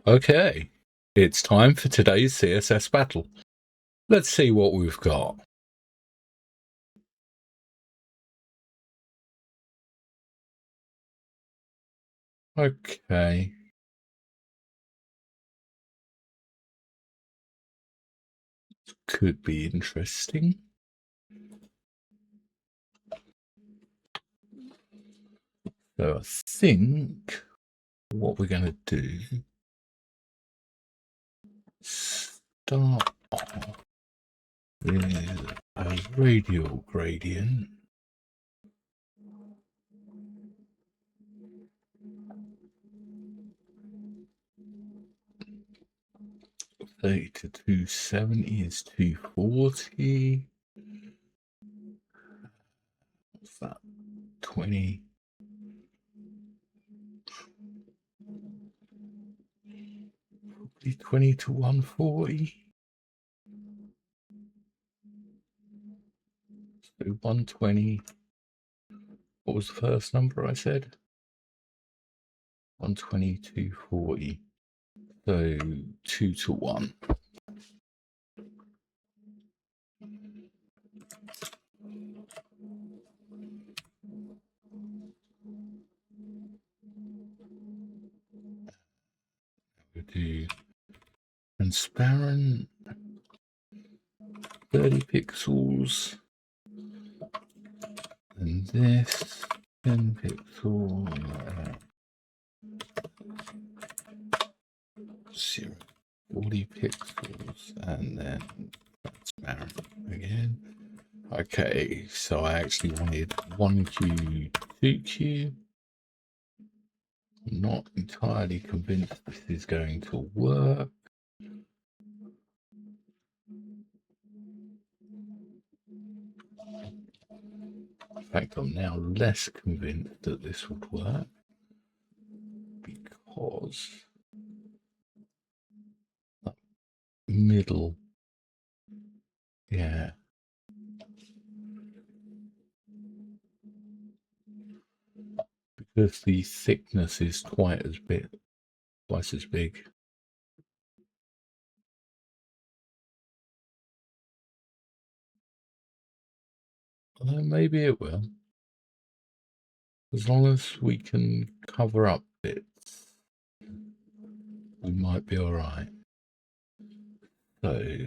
Okay, it's time for today's CSS Battle. Let's see what we've got. Okay. Could be interesting. So I think what we're going to do, start off with a radial gradient. $30 to 270 is 240. What's that? 20. Probably 20 to 140. So 120. What was the first number I said? 120, 240. So 2 to 1. We'll do transparent, 30 pixels, and this 10 pixels, 40 pixels, and then transparent again. Okay, so I actually wanted 1Q, 2Q. I'm not entirely convinced this is going to work. In fact, I'm now less convinced that this would work because that middle, yeah. Because the thickness is twice as big. Maybe it will. As long as we can cover up bits, we might be all right. So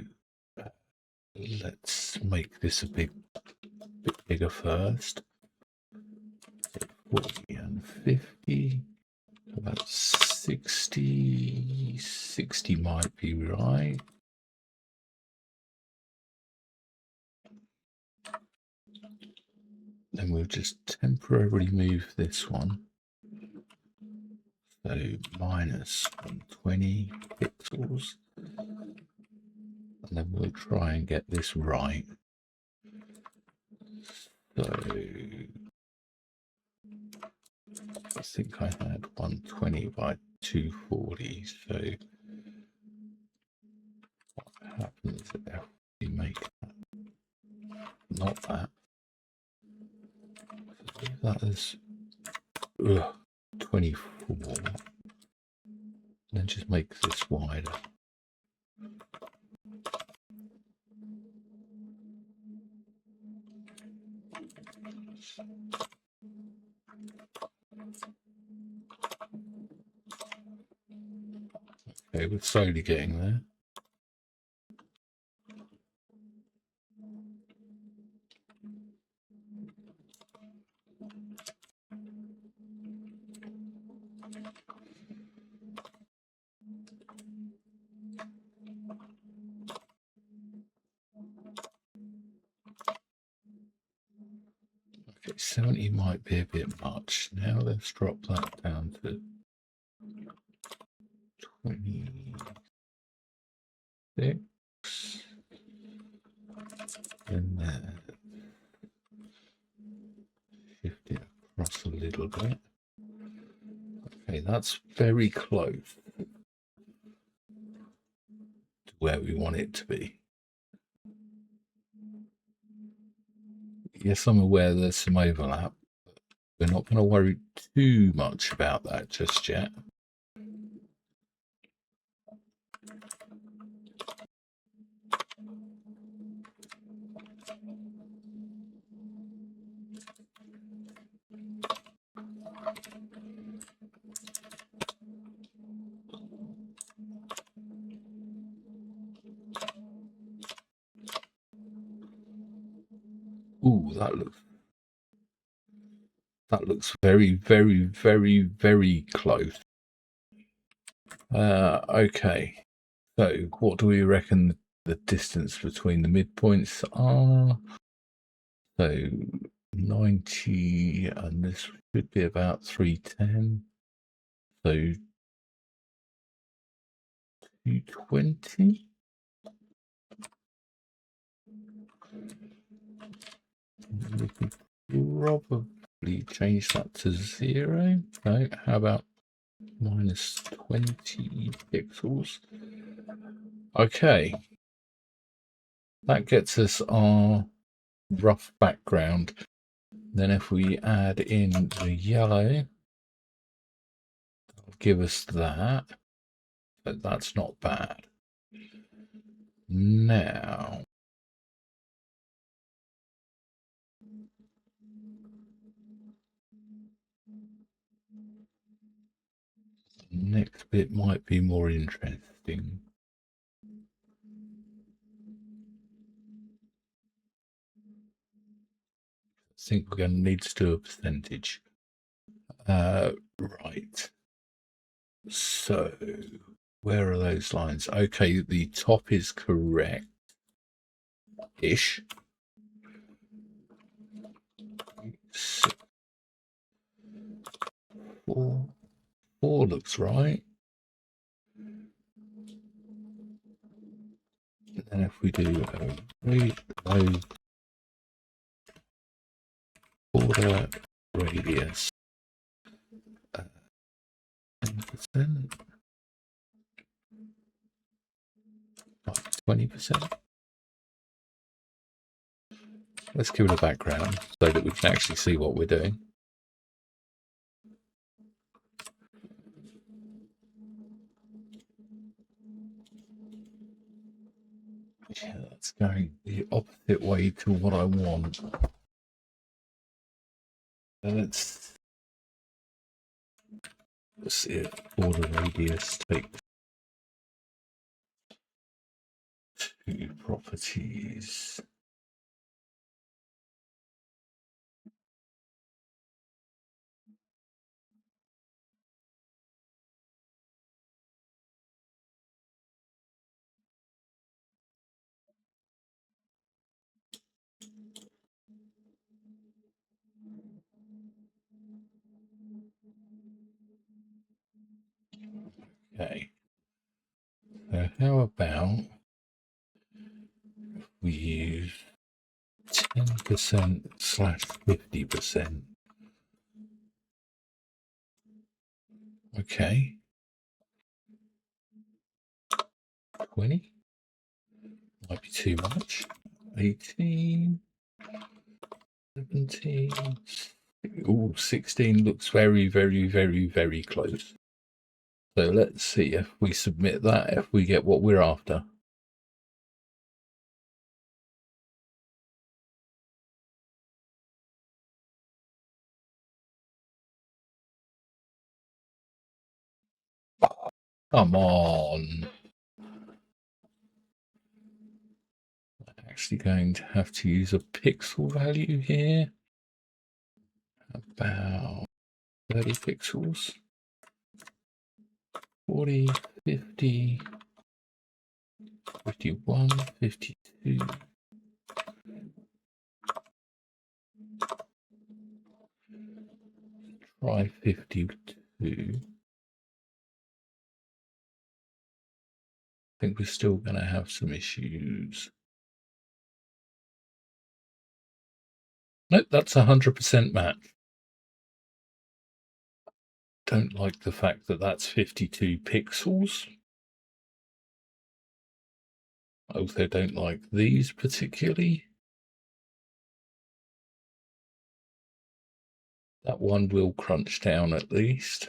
let's make this a bit bigger first. 40 and 50. About 60. 60 might be right. Then we'll just temporarily move this one. So minus 120 pixels. And then we'll try and get this right. So I think I had 120 by 240. So what happens if we make that not that? So leave that as 24. Then just make this wider. Okay, we're slowly getting there. Okay, 70 might be a bit much. Now let's drop that down to 26. And then shift it across a little bit. Okay, that's very close to where we want it to be. Yes, I'm aware there's some overlap, but we're not going to worry too much about that just yet. that looks very, very, very, very close. Okay, so what do we reckon the distance between the midpoints are? So 90, and this should be about 310. So 220. We could probably change that to 0. No, how about minus 20 pixels? Okay, that gets us our rough background. Then if we add in the yellow, that'll give us that, but that's not bad. Now, next bit might be more interesting. I think we're going to need to do a percentage. Right. So, where are those lines? Okay, the top is correct-ish. 4 looks right. And if we do a border radius 10%, 20%. Let's give it a background so that we can actually see what we're doing. Yeah, that's going the opposite way to what I want. Let's see if border radius takes to properties. Okay. So how about we use 10% slash 50%? Okay. 20 might be too much. 18, 17. Oh, 16 looks very, very, very, very close. So let's see if we submit that, if we get what we're after. Come on. I'm actually going to have to use a pixel value here. About 30 pixels. 40, 50, 51, 52. Try 52. I think we're still going to have some issues. Nope, that's 100% match. Don't like the fact that that's 52 pixels. I also don't like these particularly. That one will crunch down at least.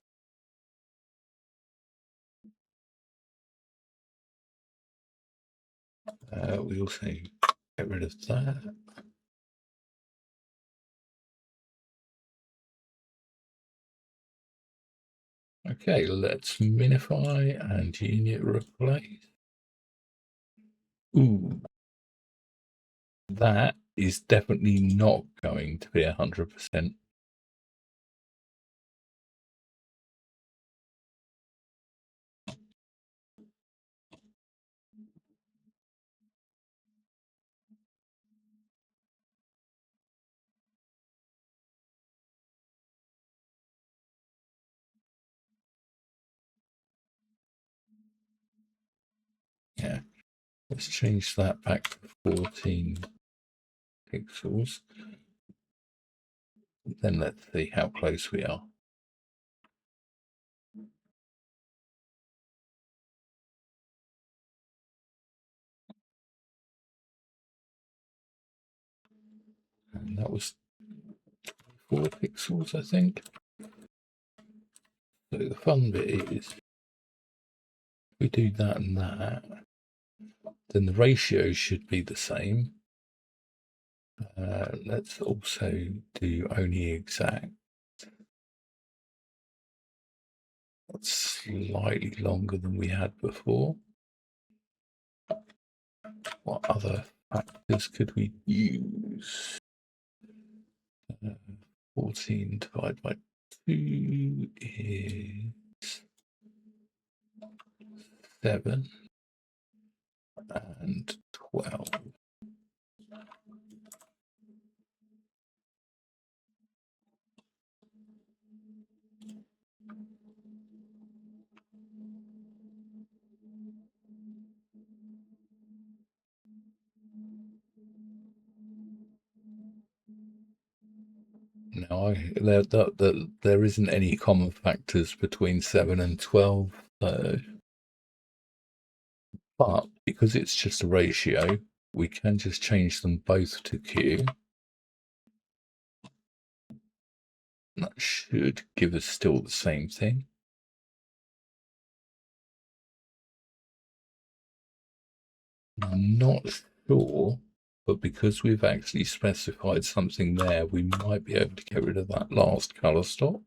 We also get rid of that. Okay, let's minify and unit replace. Ooh, that is definitely not going to be 100%. Yeah, let's change that back to 14 pixels. Then let's see how close we are. And that was 4 pixels, I think. So the fun bit is, we do that and that, then the ratio should be the same. Let's also do only exact. That's slightly longer than we had before. What other factors could we use? 14 divided by 2 is 7 and 12. Now, there isn't any common factors between 7 and 12, but because it's just a ratio, we can just change them both to Q. That should give us still the same thing. I'm not sure, but because we've actually specified something there, we might be able to get rid of that last color stop.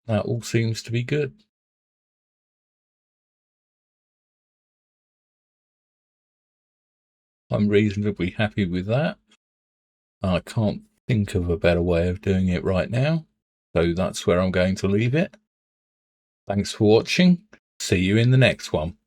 That all seems to be good. I'm reasonably happy with that. I can't think of a better way of doing it right now, so that's where I'm going to leave it. Thanks for watching. See you in the next one.